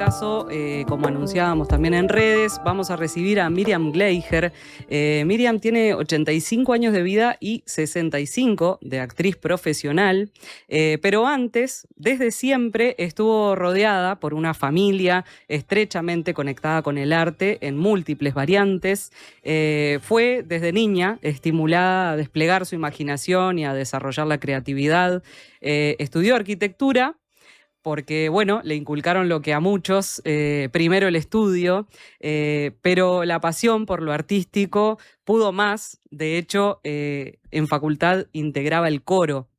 caso, como anunciábamos también en redes, vamos a recibir a Miriam Gleijer. Miriam tiene 85 años de vida y 65 de actriz profesional, pero antes, desde siempre, estuvo rodeada por una familia estrechamente conectada con el arte en múltiples variantes. Fue desde niña estimulada a desplegar su imaginación y a desarrollar la creatividad. Estudió arquitectura porque, bueno, le inculcaron lo que a muchos, primero el estudio, pero la pasión por lo artístico pudo más. De hecho, en facultad integraba el coro.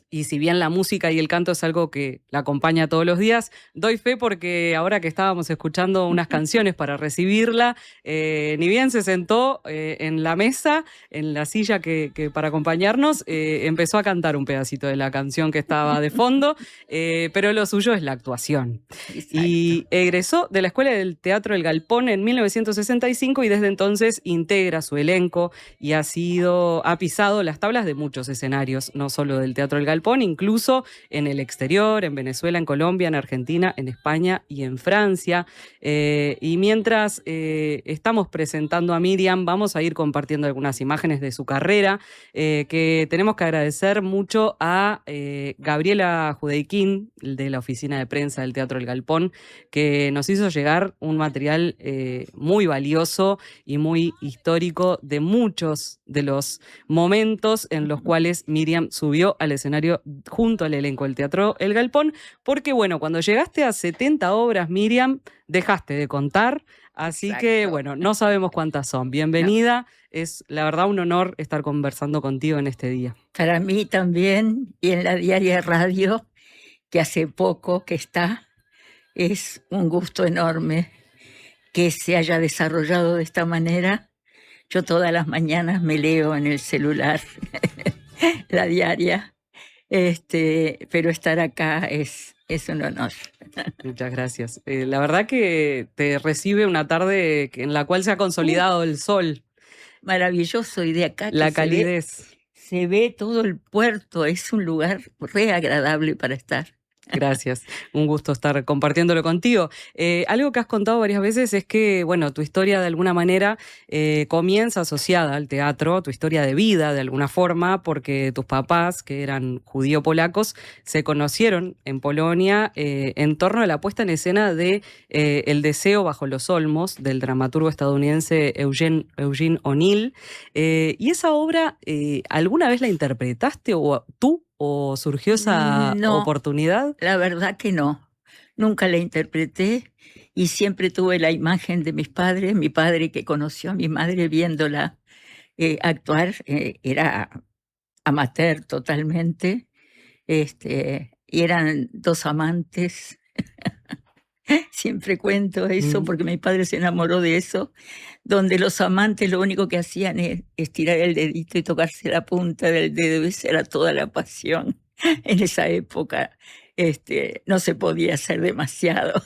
Y si bien la música y el canto es algo que la acompaña todos los días, doy fe porque ahora que estábamos escuchando unas canciones para recibirla, ni bien se sentó en la mesa, en la silla que para acompañarnos, empezó a cantar un pedacito de la canción que estaba de fondo, pero lo suyo es la actuación. Exacto. Y egresó de la Escuela del Teatro El Galpón en 1965 y desde entonces integra su elenco y ha pisado las tablas de muchos escenarios, no solo del Teatro El Galpón, incluso en el exterior, en Venezuela, en Colombia, en Argentina, en España y en Francia. Y mientras estamos presentando a Miriam, vamos a ir compartiendo algunas imágenes de su carrera, que tenemos que agradecer mucho a Gabriela Judeiquín, de la oficina de prensa del Teatro El Galpón, que nos hizo llegar un material muy valioso y muy histórico de muchos de los momentos en los cuales Miriam subió al escenario junto al elenco del Teatro El Galpón, porque bueno, cuando llegaste a 70 obras, Miriam, dejaste de contar, así Exacto. que bueno, no sabemos cuántas son. Bienvenida, no. Es la verdad un honor estar conversando contigo en este día. Para mí también, y en la Diaria Radio, que hace poco que está, es un gusto enorme que se haya desarrollado de esta manera. Yo todas las mañanas me leo en el celular la Diaria, pero estar acá es un honor. Muchas gracias. La verdad que te recibe una tarde en la cual se ha consolidado el sol. Maravilloso, y de acá la calidez. Se ve todo el puerto, es un lugar re agradable para estar. Gracias, un gusto estar compartiéndolo contigo. Algo que has contado varias veces es que, bueno, tu historia de alguna manera comienza asociada al teatro, tu historia de vida de alguna forma, porque tus papás, que eran judío-polacos, se conocieron en Polonia en torno a la puesta en escena de El deseo bajo los olmos, del dramaturgo estadounidense Eugene O'Neill. Y esa obra, ¿alguna vez la interpretaste tú? ¿O surgió esa oportunidad? La verdad que no. Nunca la interpreté y siempre tuve la imagen de mis padres. Mi padre, que conoció a mi madre viéndola actuar, era amateur totalmente. Y eran dos amantes. Siempre cuento eso porque mi padre se enamoró de eso, donde los amantes lo único que hacían es estirar el dedito y tocarse la punta del dedo. Esa era toda la pasión en esa época. No se podía hacer demasiado.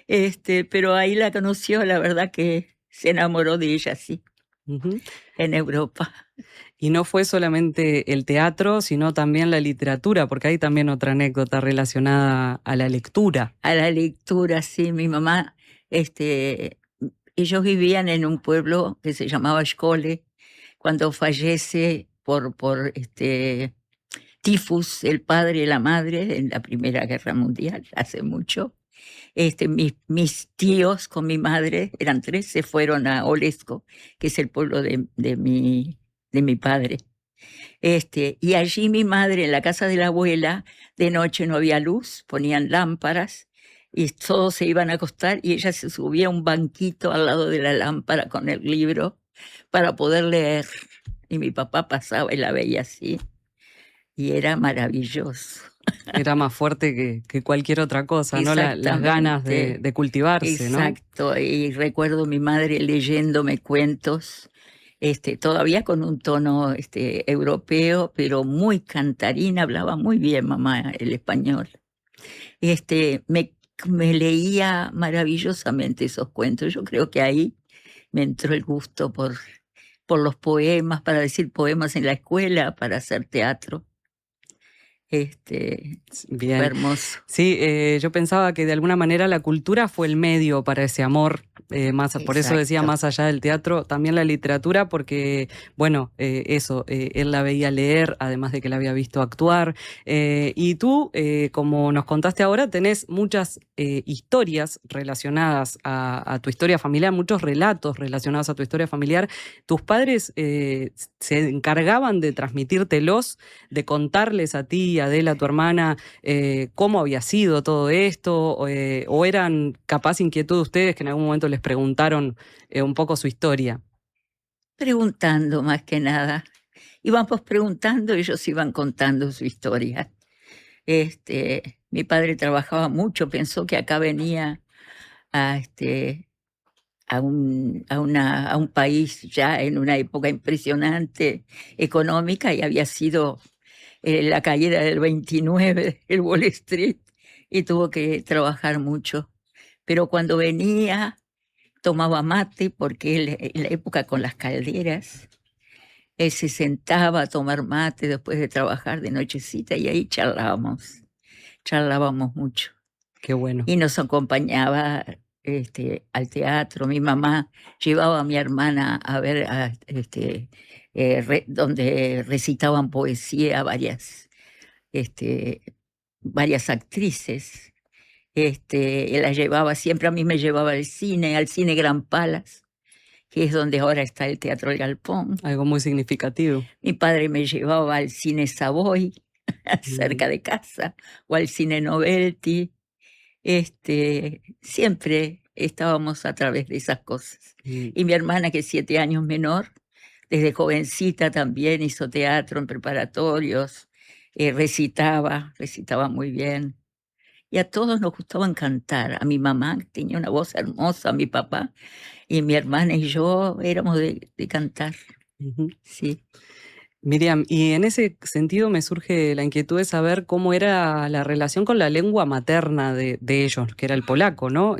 Pero ahí la conoció, la verdad que se enamoró de ella, sí, en Europa. Y no fue solamente el teatro, sino también la literatura, porque hay también otra anécdota relacionada a la lectura. A la lectura, sí. Mi mamá, ellos vivían en un pueblo que se llamaba Skole. Cuando fallece por tifus el padre y la madre en la Primera Guerra Mundial, hace mucho, mis tíos con mi madre, eran 3, se fueron a Olesko, que es el pueblo de mi padre. Y allí mi madre, en la casa de la abuela, de noche no había luz, ponían lámparas y todos se iban a acostar y ella se subía a un banquito al lado de la lámpara con el libro para poder leer. Y mi papá pasaba y la veía así. Y era maravilloso. Era más fuerte que cualquier otra cosa, ¿no? Las ganas de cultivarse, ¿no? Exacto. Y recuerdo mi madre leyéndome cuentos, todavía con un tono europeo, pero muy cantarina, hablaba muy bien mamá el español. Me leía maravillosamente esos cuentos. Yo creo que ahí me entró el gusto por los poemas, para decir poemas en la escuela, para hacer teatro. Fue Bien. hermoso. Sí, yo pensaba que de alguna manera la cultura fue el medio para ese amor, por eso decía Exacto. más allá del teatro, también la literatura, porque, bueno, él la veía leer, además de que la había visto actuar. Y tú, como nos contaste ahora, tenés muchas historias relacionadas a tu historia familiar, muchos relatos relacionados a tu historia familiar. ¿Tus padres se encargaban de transmitírtelos, de contarles a ti, a Adela, a tu hermana, cómo había sido todo esto, o eran capaz inquietud de ustedes que en algún momento les preguntaron un poco su historia? Preguntando más que nada. Íbamos preguntando, ellos iban contando su historia. Mi padre trabajaba mucho, pensó que acá venía a, a un país ya en una época impresionante económica y había sido la caída del 29, el Wall Street, y tuvo que trabajar mucho. Pero cuando venía, tomaba mate, porque él, en la época con las calderas, él se sentaba a tomar mate después de trabajar de nochecita y ahí charlábamos mucho. Qué bueno. Y nos acompañaba al teatro. Mi mamá llevaba a mi hermana a ver donde recitaban poesía varias actrices. Él la llevaba siempre, a mí me llevaba al cine Gran Palas, que es donde ahora está el Teatro El Galpón. Algo muy significativo. Mi padre me llevaba al cine Savoy, cerca de casa, o al cine Novelty. Siempre estábamos a través de esas cosas. Y mi hermana, que es 7 años menor, desde jovencita también hizo teatro en preparatorios, recitaba muy bien. Y a todos nos gustaban cantar. A mi mamá, que tenía una voz hermosa, a mi papá, y mi hermana y yo éramos de cantar. Sí. Miriam, y en ese sentido me surge la inquietud de saber cómo era la relación con la lengua materna de ellos, que era el polaco, ¿no?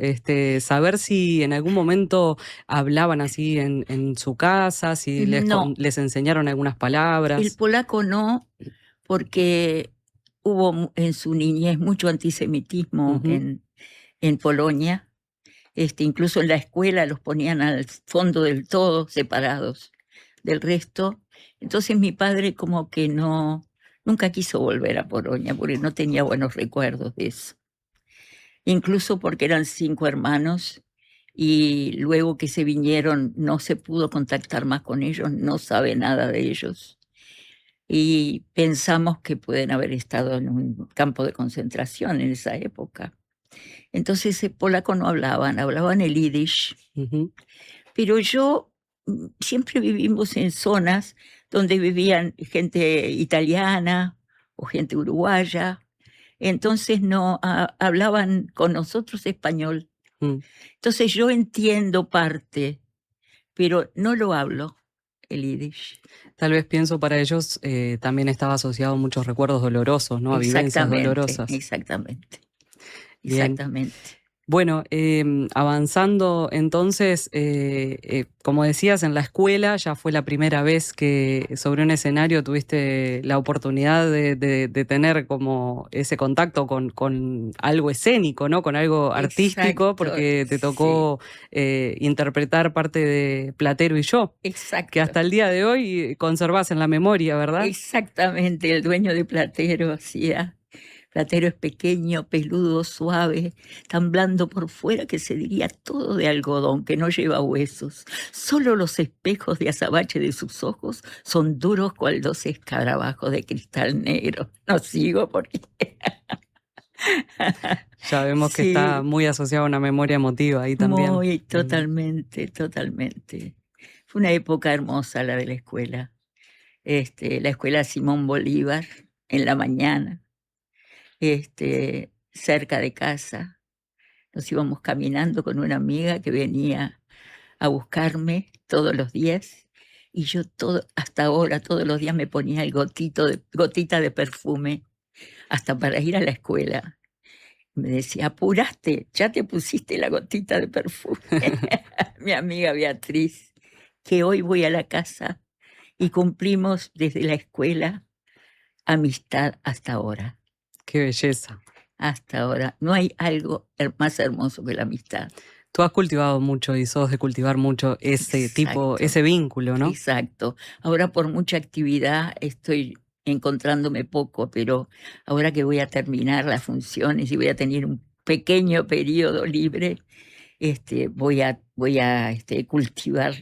Saber si en algún momento hablaban así en su casa, si No, les enseñaron algunas el palabras. polaco no, porque hubo en su niñez mucho antisemitismo en Polonia. Incluso en la escuela los ponían al fondo del todo, separados del resto. Entonces mi padre como que nunca quiso volver a Polonia porque no tenía buenos recuerdos de eso. Incluso porque eran 5 hermanos y luego que se vinieron no se pudo contactar más con ellos, no sabe nada de ellos. Y pensamos que pueden haber estado en un campo de concentración en esa época. Entonces polaco no hablaban el yiddish. Pero siempre vivimos en zonas donde vivían gente italiana o gente uruguaya, entonces no hablaban con nosotros español. Entonces yo entiendo parte, pero no lo hablo, el yiddish. Tal vez pienso para ellos también estaba asociado a muchos recuerdos dolorosos, ¿no? A vivencias dolorosas. Exactamente. Bien. Exactamente. Bueno, avanzando entonces, como decías, en la escuela ya fue la primera vez que sobre un escenario tuviste la oportunidad de tener como ese contacto con algo escénico, ¿no? Con algo artístico, porque te tocó interpretar parte de Platero y yo. Exacto. Que hasta el día de hoy conservás en la memoria, ¿verdad? Exactamente, el dueño de Platero hacía. Platero es pequeño, peludo, suave, tan blando por fuera que se diría todo de algodón, que no lleva huesos. Solo los espejos de azabache de sus ojos son duros cual 2 escarabajos de cristal negro. No sigo porque... Ya vemos que está muy asociado a una memoria emotiva ahí también. Muy, totalmente, totalmente. Fue una época hermosa la de la escuela. La escuela Simón Bolívar, en la mañana. Cerca de casa. Nos íbamos caminando con una amiga que venía a buscarme todos los días y yo hasta ahora todos los días me ponía el gotita de perfume hasta para ir a la escuela. Me decía, apuraste, ya te pusiste la gotita de perfume. Mi amiga Beatriz, que hoy voy a la casa y cumplimos desde la escuela amistad hasta ahora. Qué belleza. Hasta ahora. No hay algo más hermoso que la amistad. Tú has cultivado mucho y sos de cultivar mucho ese tipo, Exacto, ese vínculo, ¿no? exacto. Ahora por mucha actividad estoy encontrándome poco, pero ahora que voy a terminar las funciones y voy a tener un pequeño periodo libre, voy a cultivar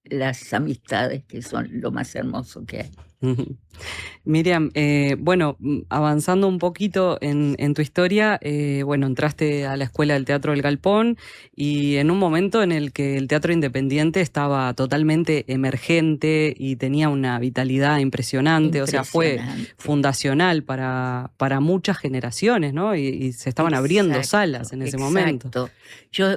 las amistades, que son lo más hermoso que hay. Ujú. Miriam, bueno, avanzando un poquito en tu historia, bueno, entraste a la Escuela del Teatro del Galpón y en un momento en el que el teatro independiente estaba totalmente emergente y tenía una vitalidad impresionante, o sea, fue Impresionante. fundacional para muchas generaciones, ¿no? Y se estaban abriendo salas Exacto, en ese momento. exacto.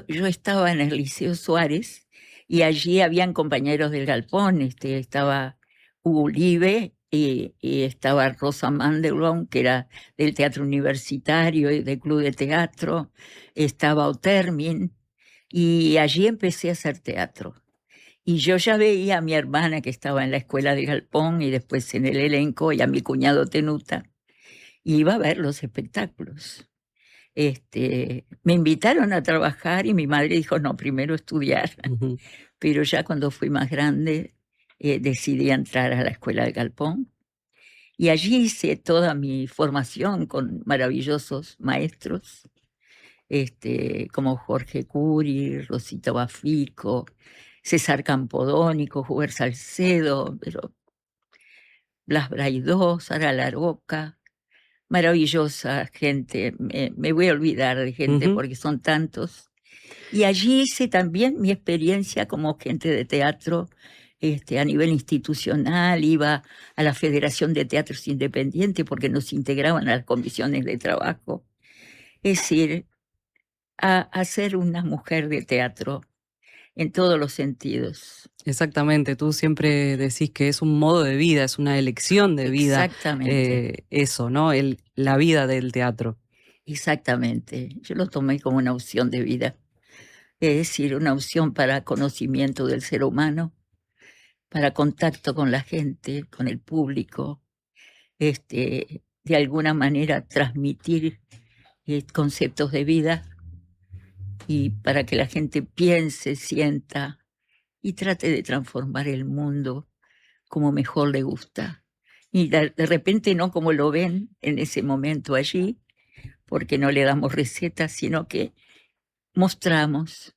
Yo estaba en el Liceo Suárez y allí habían compañeros del Galpón, estaba Hugo Ulibe y estaba Rosa Mandelbaum, que era del Teatro Universitario y del Club de Teatro, estaba Otermin, y allí empecé a hacer teatro. Y yo ya veía a mi hermana que estaba en la escuela del Galpón y después en el elenco, y a mi cuñado Tenuta, y iba a ver los espectáculos. Me invitaron a trabajar y mi madre dijo, no, primero estudiar. Ujú. Pero ya cuando fui más grande, decidí entrar a la Escuela del Galpón. Y allí hice toda mi formación con maravillosos maestros, como Jorge Curi, Rosita Bafico, César Campodónico, Juber Salcedo, pero Blas Braidó, Sara Laroca, maravillosa gente. Me voy a olvidar de gente Ujú. porque son tantos. Y allí hice también mi experiencia como gente de teatro, a nivel institucional. Iba a la Federación de Teatros Independientes porque nos integraban a las comisiones de trabajo. Es decir, a ser una mujer de teatro en todos los sentidos. Exactamente, tú siempre decís que es un modo de vida, es una elección de vida, Exactamente, eso, ¿no? La vida del teatro. exactamente. Yo lo tomé como una opción de vida. Es decir, una opción para conocimiento del ser humano, para contacto con la gente, con el público, de alguna manera transmitir conceptos de vida y para que la gente piense, sienta y trate de transformar el mundo como mejor le gusta. Y de repente no como lo ven en ese momento allí, porque no le damos recetas, sino que mostramos,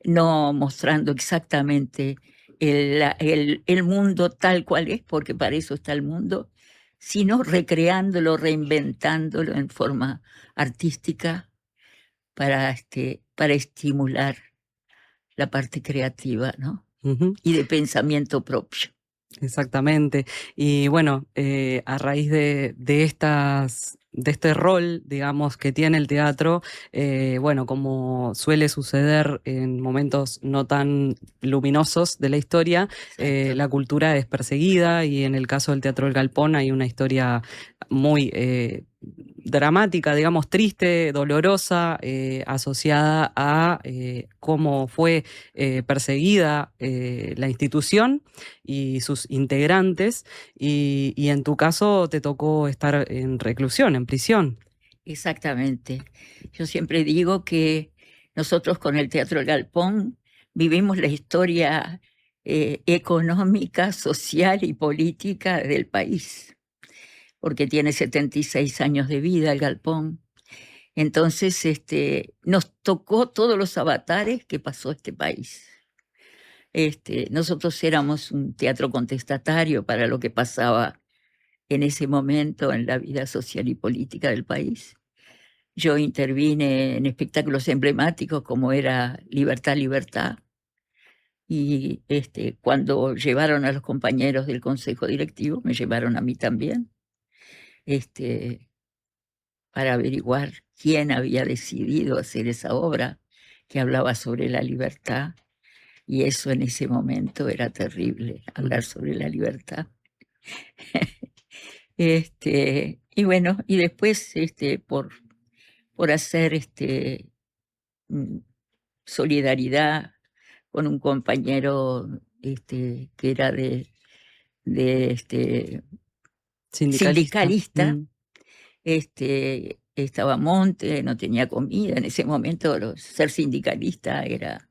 no mostrando exactamente el mundo tal cual es, porque para eso está el mundo, sino recreándolo, reinventándolo en forma artística para estimular la parte creativa, ¿no? Ujú. Y de pensamiento propio. Exactamente. Y bueno, a raíz de este rol, digamos, que tiene el teatro, bueno, como suele suceder en momentos no tan luminosos de la historia, Exacto. la cultura es perseguida y en el caso del Teatro del Galpón hay una historia muy dramática, digamos, triste, dolorosa, asociada a cómo fue perseguida la institución y sus integrantes, y en tu caso te tocó estar en reclusión, en prisión. Exactamente. Yo siempre digo que nosotros con el Teatro El Galpón vivimos la historia económica, social y política del país, porque tiene 76 años de vida el Galpón. Entonces, nos tocó todos los avatares que pasó este país. Nosotros éramos un teatro contestatario para lo que pasaba en ese momento en la vida social y política del país. Yo intervine en espectáculos emblemáticos como era Libertad, Libertad, y cuando llevaron a los compañeros del consejo directivo, me llevaron a mí también, este, para averiguar quién había decidido hacer esa obra que hablaba sobre la libertad, y eso en ese momento era terrible, hablar sobre la libertad. Y bueno, y después por hacer mm, solidaridad con un compañero que era de sindicalista. Estaba Monte, no tenía comida. En ese momento ser sindicalista era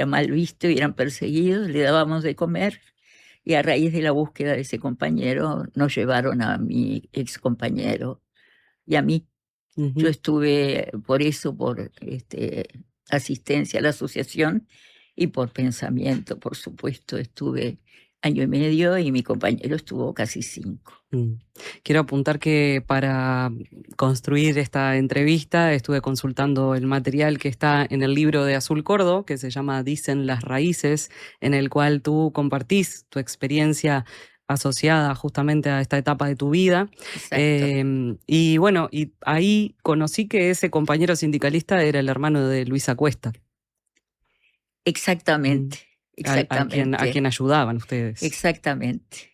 mal visto y eran perseguidos. Le dábamos de comer y a raíz de la búsqueda de ese compañero nos llevaron a mi ex compañero y a mí. Yo estuve por asistencia a la asociación y por pensamiento, por supuesto, estuve 1 año y medio y mi compañero estuvo casi 5. Quiero apuntar que para construir esta entrevista estuve consultando el material que está en el libro de Azul Cordo, que se llama Dicen las raíces, en el cual tú compartís tu experiencia asociada justamente a esta etapa de tu vida. Y bueno, y ahí conocí que ese compañero sindicalista era el hermano de Luisa Cuesta. Exactamente. Exactamente. A quien ayudaban ustedes. Exactamente.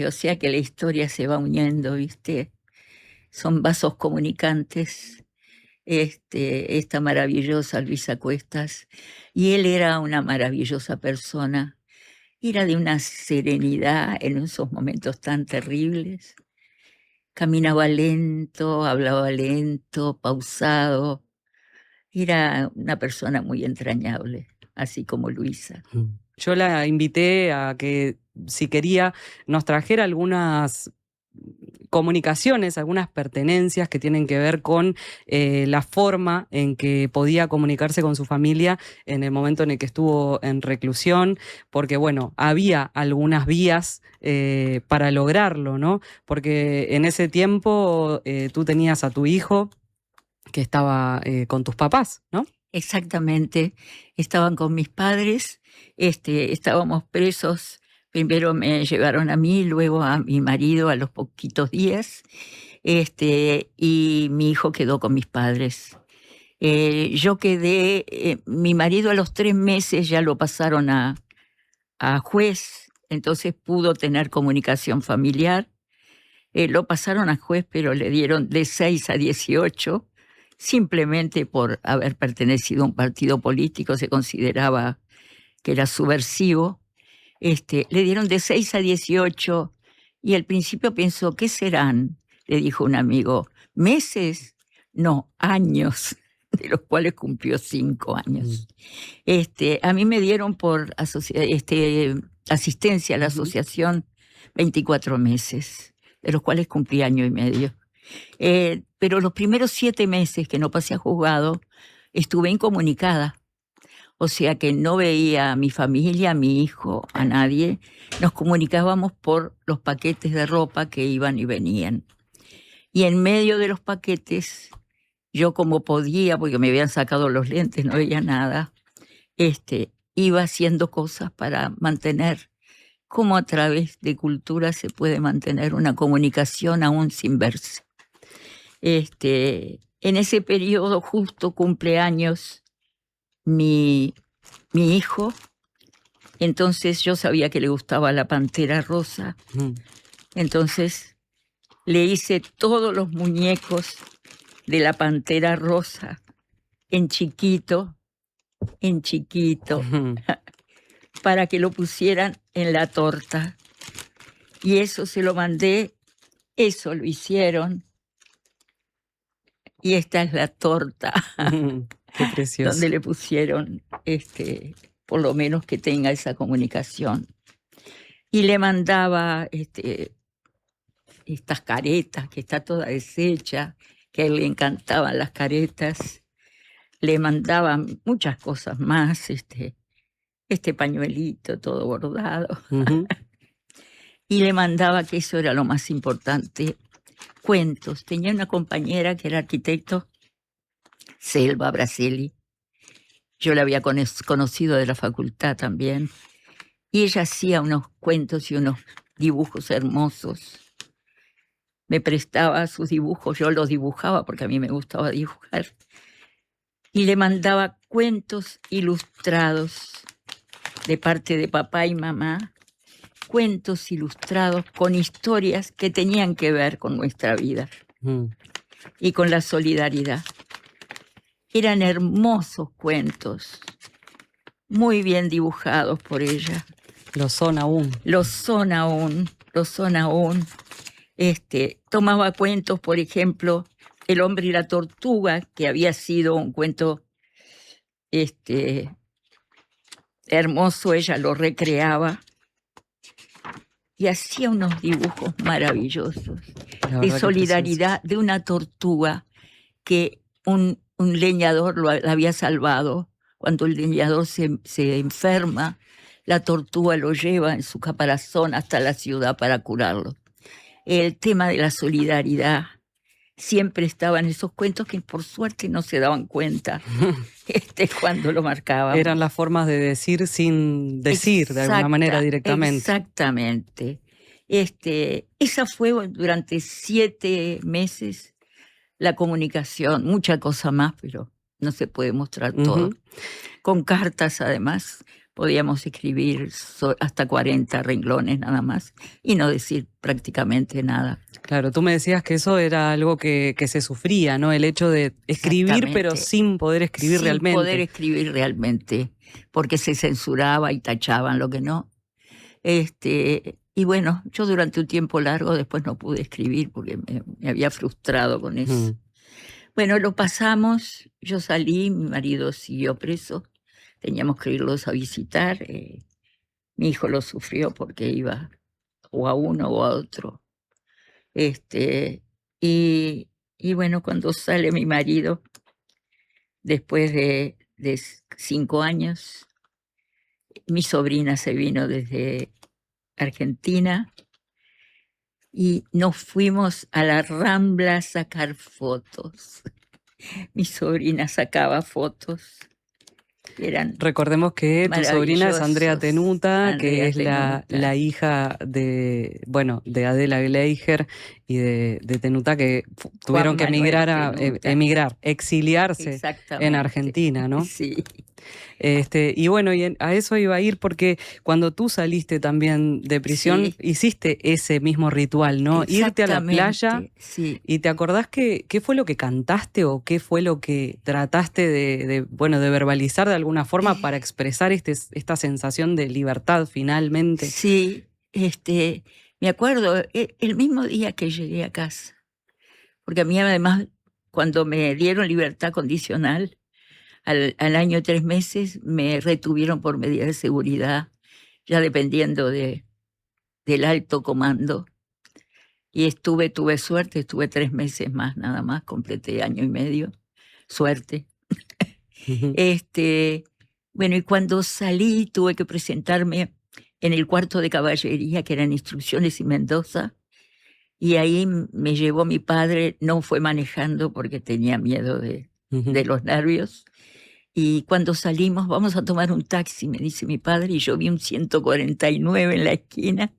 O sea que la historia se va uniendo, ¿viste? Son vasos comunicantes. Esta maravillosa Luisa Cuestas, y él era una maravillosa persona, era de una serenidad en esos momentos tan terribles. Caminaba lento, hablaba lento, pausado. Era una persona muy entrañable, así como Luisa. Yo la invité a que, si quería, nos trajera algunas comunicaciones, algunas pertenencias que tienen que ver con la forma en que podía comunicarse con su familia en el momento en el que estuvo en reclusión, porque bueno, había algunas vías para lograrlo, ¿no? Porque en ese tiempo tú tenías a tu hijo que estaba con tus papás, ¿no? Exactamente, estaban con mis padres, estábamos presos. Primero me llevaron a mí, luego a mi marido a los poquitos días, y mi hijo quedó con mis padres. Yo quedé, mi marido a los 3 meses ya lo pasaron a juez, entonces pudo tener comunicación familiar. Lo pasaron a juez, pero le dieron de 6 a 18, simplemente por haber pertenecido a un partido político, se consideraba que era subversivo. Le dieron de 6 a 18 y al principio pensó, ¿qué serán? Le dijo un amigo, ¿meses? No, años, de los cuales cumplió 5 años. A mí me dieron por asistencia a la asociación 24 meses, de los cuales cumplí 1 año y medio. Pero los primeros 7 meses que no pasé a juzgado, estuve incomunicada. O sea que no veía a mi familia, a mi hijo, a nadie. Nos comunicábamos por los paquetes de ropa que iban y venían. Y en medio de los paquetes, yo como podía, porque me habían sacado los lentes, no veía nada, iba haciendo cosas para mantener, cómo a través de cultura se puede mantener una comunicación aún sin verse. En ese periodo justo cumpleaños mi hijo, entonces yo sabía que le gustaba la Pantera Rosa, entonces le hice todos los muñecos de la Pantera Rosa en chiquito, para que lo pusieran en la torta. Y eso se lo mandé, eso lo hicieron. Y esta es la torta. Qué precioso. Donde le pusieron, por lo menos que tenga esa comunicación. Y le mandaba estas caretas, que está toda deshecha, que a él le encantaban las caretas. Le mandaba muchas cosas más, este pañuelito todo bordado. Y le mandaba, que eso era lo más importante, cuentos. Tenía una compañera que era arquitecto, Selva Braceli. Yo la había conocido de la facultad también. Y ella hacía unos cuentos y unos dibujos hermosos. Me prestaba sus dibujos, yo los dibujaba porque a mí me gustaba dibujar. Y le mandaba cuentos ilustrados de parte de papá y mamá, cuentos ilustrados con historias que tenían que ver con nuestra vida y con la solidaridad. Eran hermosos cuentos, muy bien dibujados por ella. Lo son aún. Lo son aún, lo son aún. Tomaba cuentos, por ejemplo, El hombre y la tortuga, que había sido un cuento hermoso, ella lo recreaba y hacía unos dibujos maravillosos La de verdad que solidaridad preciosos. de una tortuga que un leñador la había salvado. Cuando el leñador se enferma, la tortuga lo lleva en su caparazón hasta la ciudad para curarlo. El tema de la solidaridad siempre estaba en esos cuentos que por suerte no se daban cuenta cuando lo marcábamos. Eran las formas de decir sin decir, de alguna manera, directamente. Exactamente. Esa fue durante 7 meses la comunicación, mucha cosa más, pero no se puede mostrar todo. Con cartas, además, podíamos escribir hasta 40 renglones nada más y no decir prácticamente nada. Claro, tú me decías que eso era algo que se sufría, ¿no? El hecho de escribir, pero sin poder escribir realmente. Sin poder escribir realmente, porque se censuraba y tachaban lo que no. Y bueno, yo durante un tiempo largo después no pude escribir porque me había frustrado con eso. Bueno, lo pasamos, yo salí, mi marido siguió preso, teníamos que irlos a visitar. Mi hijo lo sufrió porque iba o a uno o a otro. Y bueno, cuando sale mi marido, después de 5 años, mi sobrina se vino desde Argentina y nos fuimos a la Rambla a sacar fotos. Mi sobrina sacaba fotos. Recordemos que tu sobrina es Andrea Tenuta, que es la hija de Adela Gleijer y de Tenuta, que tuvieron que exiliarse en Argentina, ¿no? Sí. Y bueno, a eso iba a ir porque cuando tú saliste también de prisión, hiciste ese mismo ritual, ¿no? Irte a la playa. Sí. ¿Y te acordás qué fue lo que cantaste o qué fue lo que trataste de verbalizar de alguna forma para expresar esta sensación de libertad finalmente? Sí, me acuerdo el mismo día que llegué a casa, porque a mí además cuando me dieron libertad condicional, al año 3 meses me retuvieron por medida de seguridad, ya dependiendo del alto comando. Y tuve suerte, estuve 3 meses más, nada más, completé año y medio, suerte. Bueno, y cuando salí tuve que presentarme en el cuarto de caballería, que eran Instrucciones y Mendoza, y ahí me llevó mi padre, no fue manejando porque tenía miedo de los nervios. Y cuando salimos, vamos a tomar un taxi, me dice mi padre, y yo vi un 149 en la esquina.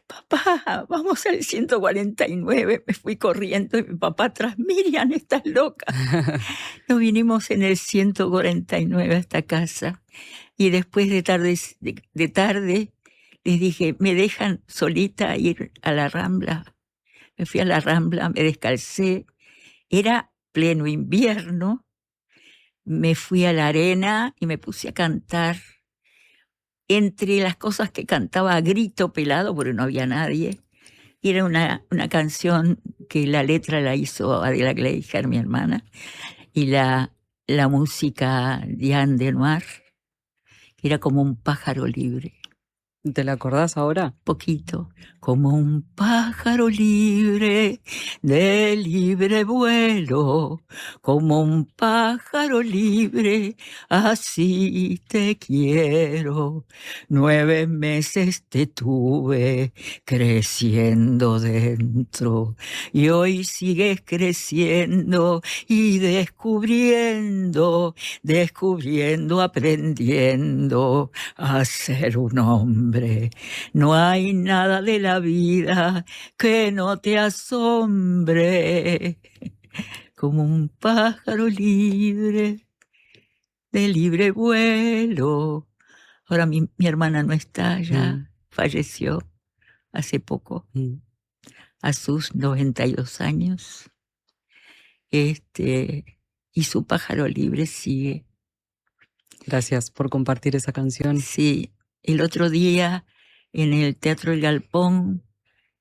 Papá, vamos al 149. Me fui corriendo y mi papá atrás, Miriam, estás loca. Nos vinimos en el 149 a esta casa y después de tarde les dije, ¿me dejan solita ir a la Rambla? Me fui a la Rambla, me descalcé, era pleno invierno. Me fui a la arena y me puse a cantar. Entre las cosas que cantaba a grito pelado, porque no había nadie, y era una canción que la letra la hizo Adela Gleijer, mi hermana, y la música Diane Lenoir, que era como un pájaro libre. ¿Te la acordás ahora? Poquito. Como un pájaro libre, de libre vuelo, como un pájaro libre, así te quiero. 9 meses te tuve creciendo dentro y hoy sigues creciendo y descubriendo, aprendiendo a ser un hombre. No hay nada de la vida que no te asombre, como un pájaro libre, de libre vuelo. Ahora mi hermana no está, ya falleció hace poco, a sus 92 años. Y su pájaro libre sigue. Gracias por compartir esa canción. Sí. El otro día, en el Teatro El Galpón,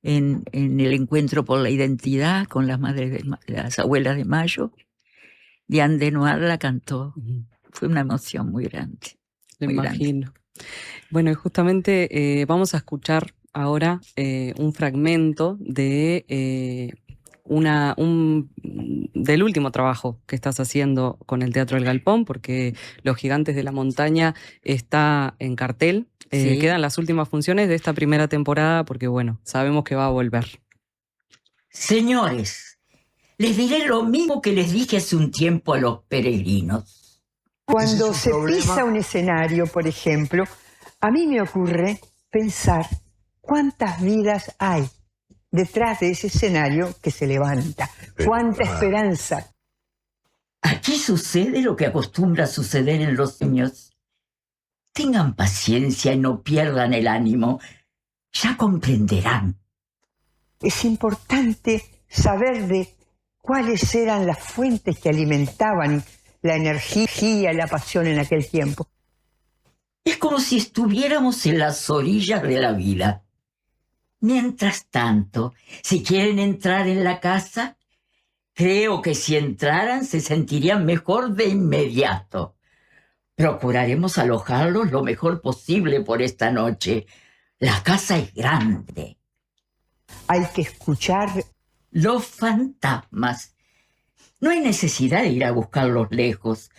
en el encuentro por la identidad con las las abuelas de Mayo. Diane Denoir la cantó. Fue una emoción muy grande. Me muy imagino. grande. Bueno, y justamente vamos a escuchar ahora un fragmento de del último trabajo que estás haciendo con el Teatro El Galpón, porque Los Gigantes de la Montaña está en cartel. Sí. Quedan las últimas funciones de esta primera temporada, porque bueno, sabemos que va a volver. Señores, les diré lo mismo que les dije hace un tiempo a los peregrinos. Cuando se pisa un escenario, por ejemplo, a mí me ocurre pensar cuántas vidas hay detrás de ese escenario que se levanta, cuánta esperanza. Aquí sucede lo que acostumbra suceder en los sueños. Tengan paciencia y no pierdan el ánimo. Ya comprenderán. Es importante saber de cuáles eran las fuentes que alimentaban la energía, la pasión en aquel tiempo. Es como si estuviéramos en las orillas de la vida. Mientras tanto, si quieren entrar en la casa, creo que si entraran se sentirían mejor de inmediato. Procuraremos alojarlos lo mejor posible por esta noche. La casa es grande. Hay que escuchar los fantasmas. No hay necesidad de ir a buscarlos lejos.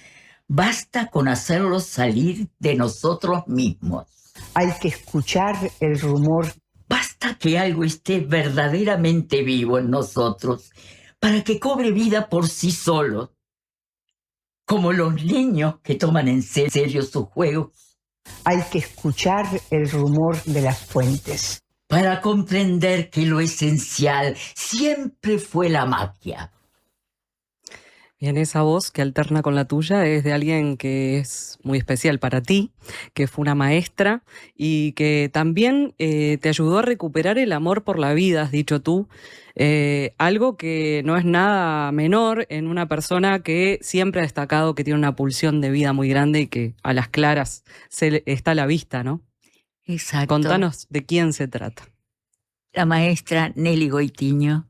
Basta con hacerlos salir de nosotros mismos. Hay que escuchar el rumor. Basta que algo esté verdaderamente vivo en nosotros para que cobre vida por sí solo. Como los niños que toman en serio sus juegos. Hay que escuchar el rumor de las fuentes. Para comprender que lo esencial siempre fue la magia. Bien, esa voz que alterna con la tuya es de alguien que es muy especial para ti, que fue una maestra y que también te ayudó a recuperar el amor por la vida, has dicho tú. Algo que no es nada menor en una persona que siempre ha destacado que tiene una pulsión de vida muy grande y que a las claras está a la vista, ¿no? Exacto. Contanos de quién se trata. La maestra Nelly Goitiño.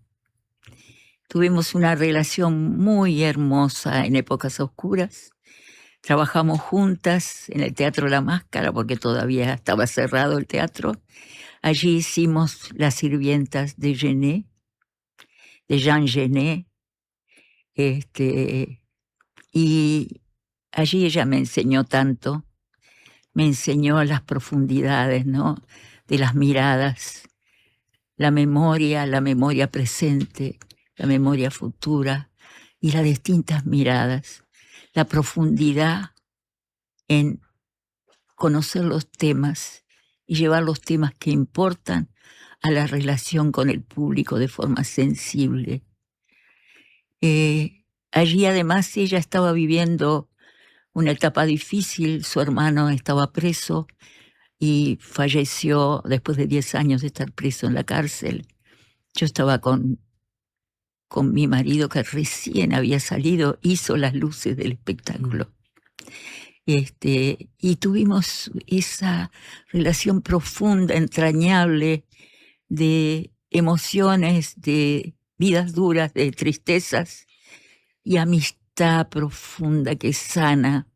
Tuvimos una relación muy hermosa en épocas oscuras. Trabajamos juntas en el Teatro La Máscara porque todavía estaba cerrado el teatro. Allí hicimos Las Sirvientas de Genet, de Jean Genet. Y allí ella me enseñó tanto. Me enseñó las profundidades, ¿no?, de las miradas, la memoria presente, la memoria futura y las distintas miradas, la profundidad en conocer los temas y llevar los temas que importan a la relación con el público de forma sensible. Allí además ella estaba viviendo una etapa difícil, su hermano estaba preso y falleció después de 10 años de estar preso en la cárcel. Yo estaba con mi marido que recién había salido, hizo las luces del espectáculo. Y tuvimos esa relación profunda, entrañable, de emociones, de vidas duras, de tristezas y amistad profunda que sana,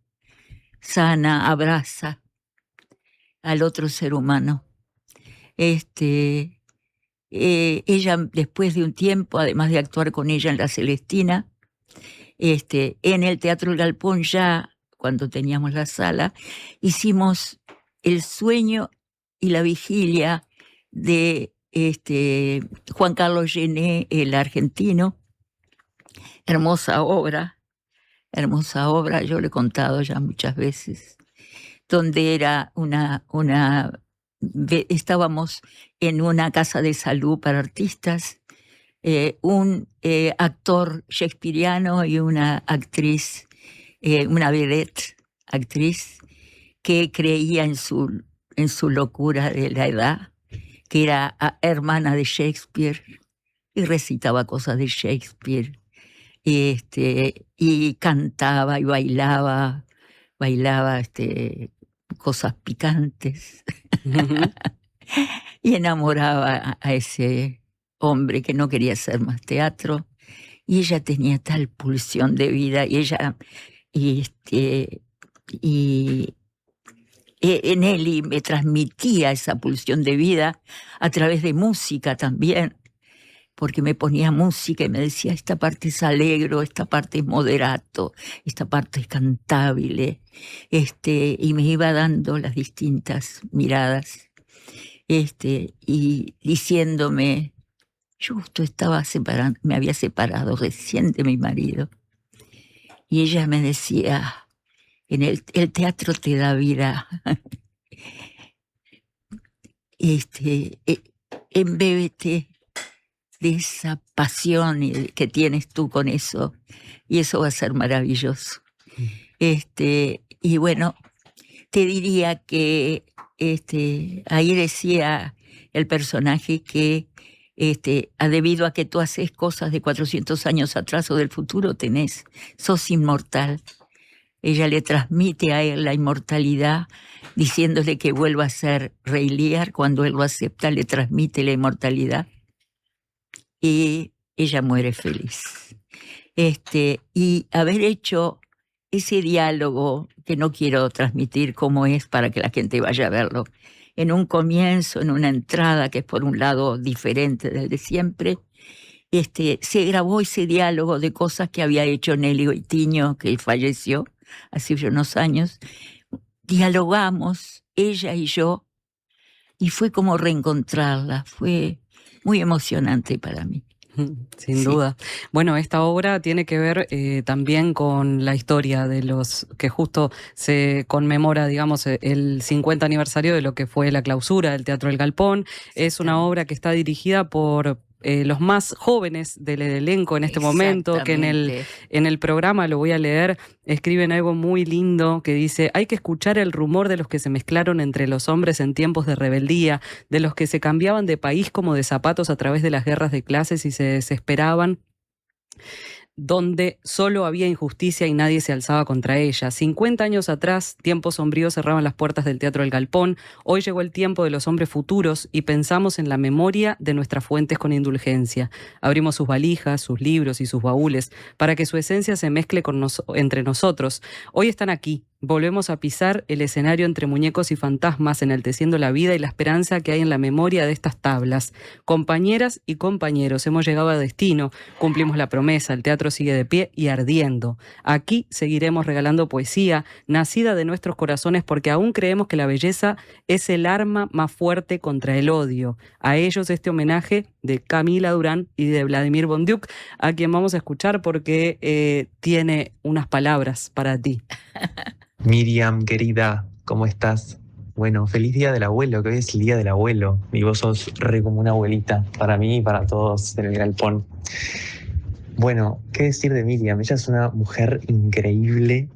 abraza al otro ser humano. Ella, después de un tiempo, además de actuar con ella en La Celestina, en el Teatro El Galpón, ya cuando teníamos la sala, hicimos El Sueño y la Vigilia de Juan Carlos Genet, el argentino. Hermosa obra, yo le he contado ya muchas veces, donde era estábamos en una casa de salud para artistas, un actor shakespeariano y una actriz, una vedette actriz, que creía en su locura de la edad, que era hermana de Shakespeare y recitaba cosas de Shakespeare, y cantaba y bailaba cosas picantes. y enamoraba a ese hombre que no quería hacer más teatro. Y ella tenía tal pulsión de vida, y ella, Nelly me transmitía esa pulsión de vida a través de música también, porque me ponía música y me decía, esta parte es alegro, esta parte es moderato, esta parte es cantable, y me iba dando las distintas miradas, y diciéndome, yo justo me había separado recién de mi marido, y ella me decía, el teatro te da vida, embébete de esa pasión que tienes tú con eso, y eso va a ser maravilloso. Y bueno, te diría que ahí decía el personaje que debido a que tú haces cosas de 400 años atrás o del futuro, sos inmortal. Ella le transmite a él la inmortalidad, diciéndole que vuelva a ser Rey Lear. Cuando él lo acepta, le transmite la inmortalidad. Y ella muere feliz. Y haber hecho ese diálogo, que no quiero transmitir cómo es para que la gente vaya a verlo, en un comienzo, en una entrada que es por un lado diferente del de siempre, se grabó ese diálogo de cosas que había hecho Nelly Goitiño, que falleció hace unos años. Dialogamos, ella y yo, y fue como reencontrarla, fue muy emocionante para mí. Sin duda. Bueno, esta obra tiene que ver también con la historia de los que justo se conmemora, digamos, el 50 aniversario de lo que fue la clausura del Teatro El Galpón. Es una obra que está dirigida por los más jóvenes del elenco en este momento, que en el programa, lo voy a leer, escriben algo muy lindo que dice: hay que escuchar el rumor de los que se mezclaron entre los hombres en tiempos de rebeldía, de los que se cambiaban de país como de zapatos a través de las guerras de clases y se desesperaban, donde solo había injusticia y nadie se alzaba contra ella. 50 años atrás, tiempos sombríos cerraban las puertas del Teatro El Galpón. Hoy llegó el tiempo de los hombres futuros y pensamos en la memoria de nuestras fuentes con indulgencia. Abrimos sus valijas, sus libros y sus baúles para que su esencia se mezcle entre nosotros. Hoy están aquí. Volvemos a pisar el escenario entre muñecos y fantasmas, enalteciendo la vida y la esperanza que hay en la memoria de estas tablas. Compañeras y compañeros, hemos llegado a destino, cumplimos la promesa, el teatro sigue de pie y ardiendo. Aquí seguiremos regalando poesía, nacida de nuestros corazones, porque aún creemos que la belleza es el arma más fuerte contra el odio. A ellos este homenaje de Camila Durán y de Vladimir Bonduc, a quien vamos a escuchar porque tiene unas palabras para ti. Miriam, querida, ¿cómo estás? Bueno, feliz Día del Abuelo, que hoy es el Día del Abuelo. Y vos sos re como una abuelita, para mí y para todos en el Galpón. Bueno, ¿qué decir de Miriam? Ella es una mujer increíble,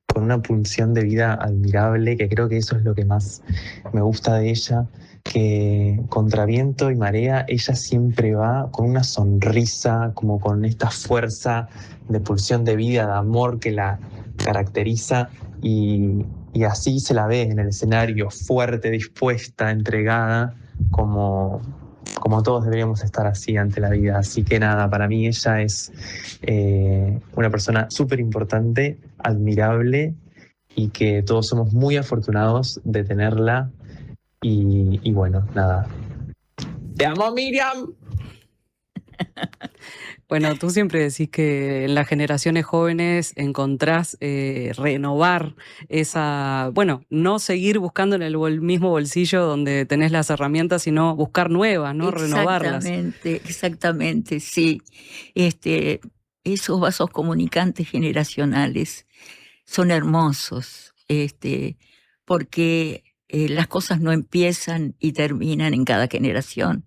con una pulsión de vida admirable, que creo que eso es lo que más me gusta de ella, que contra viento y marea, ella siempre va con una sonrisa, como con esta fuerza de pulsión de vida, de amor que la caracteriza. Y así se la ve en el escenario, fuerte, dispuesta, entregada, como todos deberíamos estar así ante la vida. Así que nada, para mí ella es una persona súper importante, admirable, y que todos somos muy afortunados de tenerla. Y bueno, nada. ¡Te amo, Miriam! Bueno, tú siempre decís que en las generaciones jóvenes encontrás renovar esa, bueno, no seguir buscando en el mismo bolsillo donde tenés las herramientas, sino buscar nuevas, ¿no? Renovarlas. Exactamente, sí. Esos vasos comunicantes generacionales son hermosos, porque las cosas no empiezan y terminan en cada generación.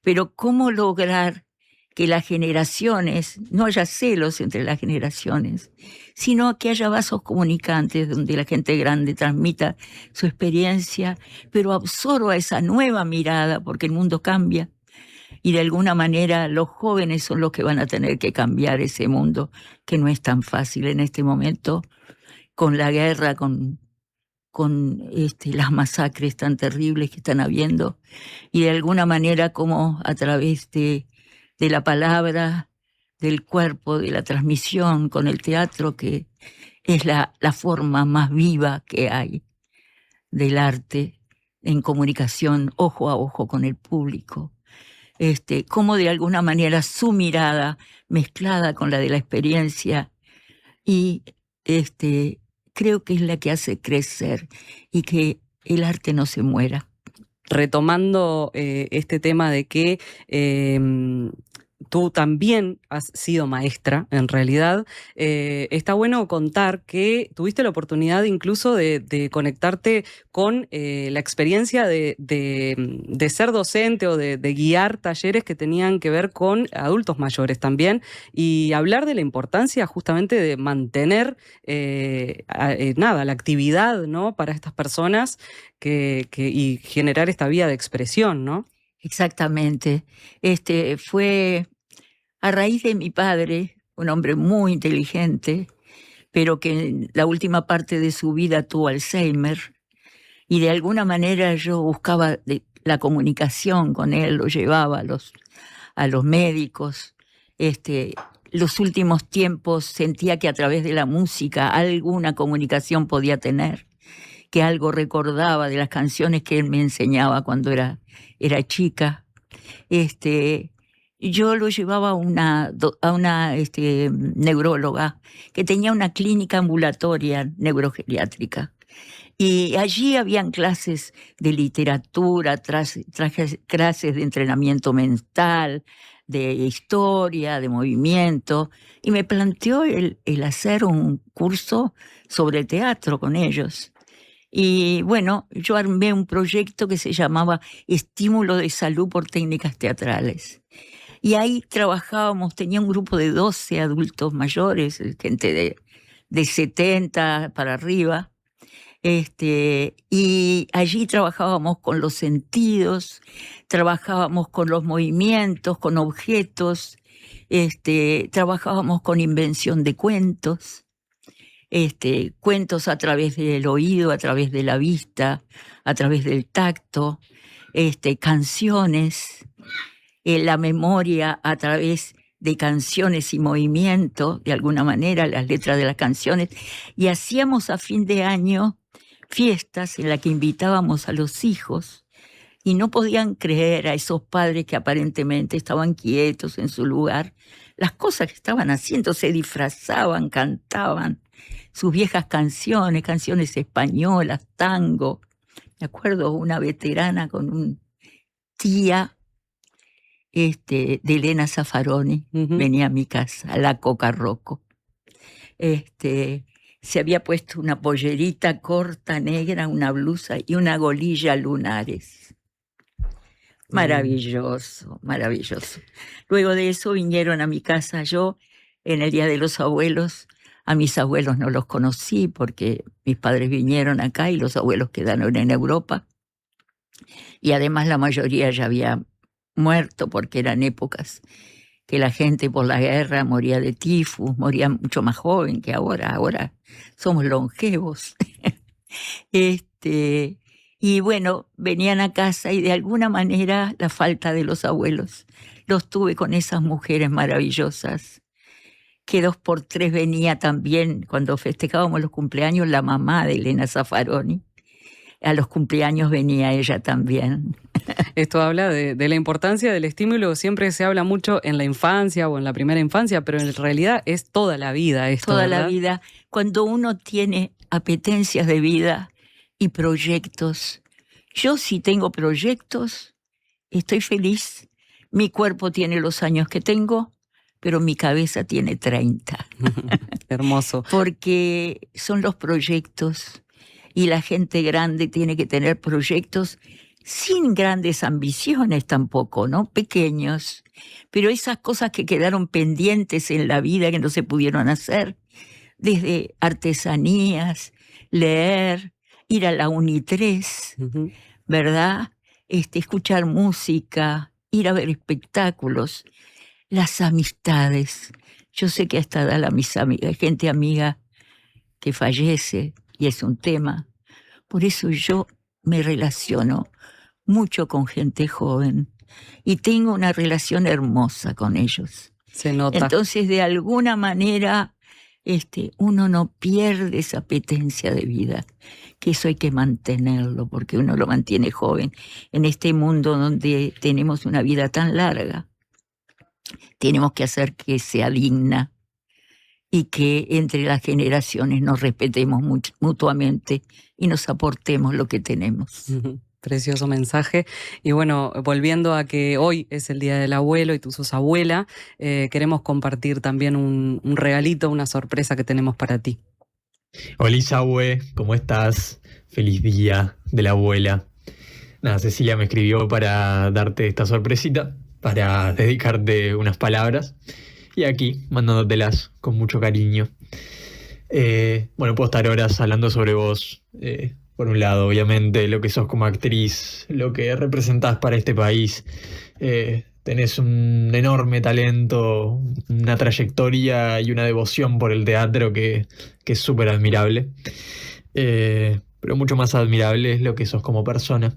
Pero ¿cómo lograr que las generaciones, no haya celos entre las generaciones, sino que haya vasos comunicantes donde la gente grande transmita su experiencia, pero absorba esa nueva mirada, porque el mundo cambia, y de alguna manera los jóvenes son los que van a tener que cambiar ese mundo, que no es tan fácil en este momento, con la guerra, con con las masacres tan terribles que están habiendo, y de alguna manera como a través de la palabra, del cuerpo, de la transmisión con el teatro, que es la forma más viva que hay del arte en comunicación ojo a ojo con el público. Cómo de alguna manera su mirada mezclada con la de la experiencia, y creo que es la que hace crecer y que el arte no se muera. Retomando este tema de que tú también has sido maestra, en realidad, está bueno contar que tuviste la oportunidad incluso de conectarte con la experiencia de ser docente o de guiar talleres que tenían que ver con adultos mayores también, y hablar de la importancia justamente de mantener la actividad, ¿no?, para estas personas y generar esta vía de expresión, ¿no? Exactamente. Fue a raíz de mi padre, un hombre muy inteligente, pero que en la última parte de su vida tuvo Alzheimer, y de alguna manera yo buscaba la comunicación con él, lo llevaba a los médicos. Los últimos tiempos sentía que a través de la música alguna comunicación podía tener, que algo recordaba de las canciones que él me enseñaba cuando era chica. Yo lo llevaba a una neuróloga que tenía una clínica ambulatoria neurogeriátrica. Y allí habían clases de literatura, clases de entrenamiento mental, de historia, de movimiento, y me planteó el hacer un curso sobre teatro con ellos. Y bueno, yo armé un proyecto que se llamaba Estímulo de Salud por Técnicas Teatrales. Y ahí trabajábamos, tenía un grupo de 12 adultos mayores, gente de 70 para arriba. Y allí trabajábamos con los sentidos, trabajábamos con los movimientos, con objetos, trabajábamos con invención de cuentos. Cuentos a través del oído, a través de la vista, a través del tacto, canciones, la memoria a través de canciones y movimiento, de alguna manera, las letras de las canciones, y hacíamos a fin de año fiestas en las que invitábamos a los hijos, y no podían creer a esos padres que aparentemente estaban quietos en su lugar, las cosas que estaban haciendo, se disfrazaban, cantaban sus viejas canciones españolas, tango. Me acuerdo una veterana con un tía de Elena Zaffaroni, venía a mi casa, a la Coca Rocco. Se había puesto una pollerita corta negra, una blusa y una golilla lunares. Maravilloso, maravilloso. Luego de eso vinieron a mi casa. Yo, en el Día de los Abuelos, a mis abuelos no los conocí porque mis padres vinieron acá y los abuelos quedaron en Europa. Y además la mayoría ya había muerto porque eran épocas que la gente por la guerra moría de tifus, moría mucho más joven que ahora. Ahora somos longevos. Y bueno, venían a casa y de alguna manera la falta de los abuelos los tuve con esas mujeres maravillosas, que 2 por 3 venía también, cuando festejábamos los cumpleaños, la mamá de Elena Zaffaroni. A los cumpleaños venía ella también. Esto habla de la importancia del estímulo. Siempre se habla mucho en la infancia o en la primera infancia, pero en realidad es toda la vida esto, toda ¿verdad? La vida. Cuando uno tiene apetencias de vida y proyectos. Yo sí tengo proyectos, estoy feliz. Mi cuerpo tiene los años que tengo, pero mi cabeza tiene 30. Hermoso. Porque son los proyectos. Y la gente grande tiene que tener proyectos sin grandes ambiciones tampoco, ¿no? Pequeños. Pero esas cosas que quedaron pendientes en la vida que no se pudieron hacer, desde artesanías, leer, ir a la UNI3, ¿verdad? Escuchar música, ir a ver espectáculos, las amistades. Yo sé que hasta da la mis amigas, gente amiga que fallece, y es un tema, Por eso yo me relaciono mucho con gente joven y tengo una relación hermosa con ellos. Se nota. Entonces, de alguna manera, uno no pierde esa apetencia de vida, que eso hay que mantenerlo, porque uno lo mantiene joven. En este mundo donde tenemos una vida tan larga, tenemos que hacer que sea digna y que entre las generaciones nos respetemos mutuamente y nos aportemos lo que tenemos. Precioso mensaje. Y bueno, volviendo a que hoy es el Día del Abuelo y tú sos abuela, queremos compartir también un regalito, una sorpresa que tenemos para ti. Hola Isabue, ¿cómo estás? Feliz Día de la Abuela. Nada, Cecilia me escribió para darte esta sorpresita, para dedicarte unas palabras. Y aquí, mandándotelas con mucho cariño. Bueno, puedo estar horas hablando sobre vos. Por un lado, obviamente, lo que sos como actriz, lo que representás para este país. Tenés un enorme talento, una trayectoria y una devoción por el teatro que es súper admirable. Pero mucho más admirable es lo que sos como persona.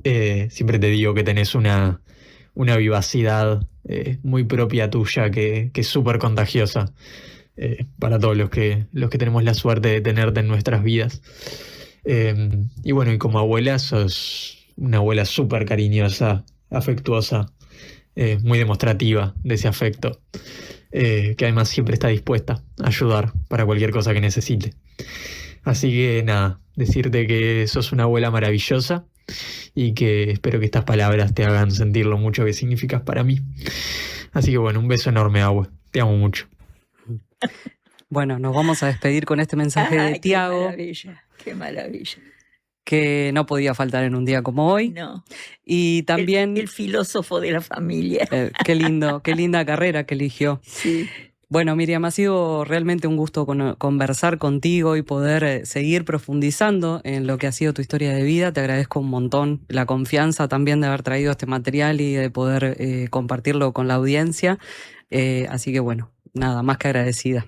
Siempre te digo que tenés una vivacidad muy propia tuya que es súper contagiosa para todos los que tenemos la suerte de tenerte en nuestras vidas. Y bueno, y como abuela sos una abuela súper cariñosa, afectuosa, muy demostrativa de ese afecto, que además siempre está dispuesta a ayudar para cualquier cosa que necesite. Así que nada, decirte que sos una abuela maravillosa y que espero que estas palabras te hagan sentir lo mucho que significas para mí. Así que bueno, un beso enorme, Abue. Te amo mucho. Bueno, nos vamos a despedir con este mensaje de Tiago. Qué maravilla. Que no podía faltar en un día como hoy. No. Y también... El filósofo de la familia. Qué lindo, qué linda carrera que eligió. Sí. Bueno, Miriam, ha sido realmente un gusto conversar contigo y poder seguir profundizando en lo que ha sido tu historia de vida. Te agradezco un montón la confianza también de haber traído este material y de poder compartirlo con la audiencia. Así que bueno, nada, más que agradecida.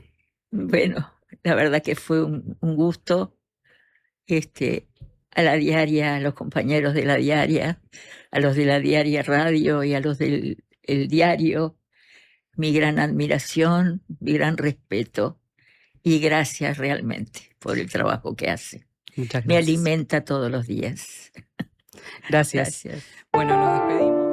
Bueno, la verdad que fue un gusto. A la diaria, a los compañeros de la diaria, a los de la diaria radio y a los del diario, mi gran admiración, mi gran respeto y gracias realmente por el trabajo que hace. Muchas gracias. Me alimenta todos los días. Gracias. Gracias. Bueno, nos despedimos.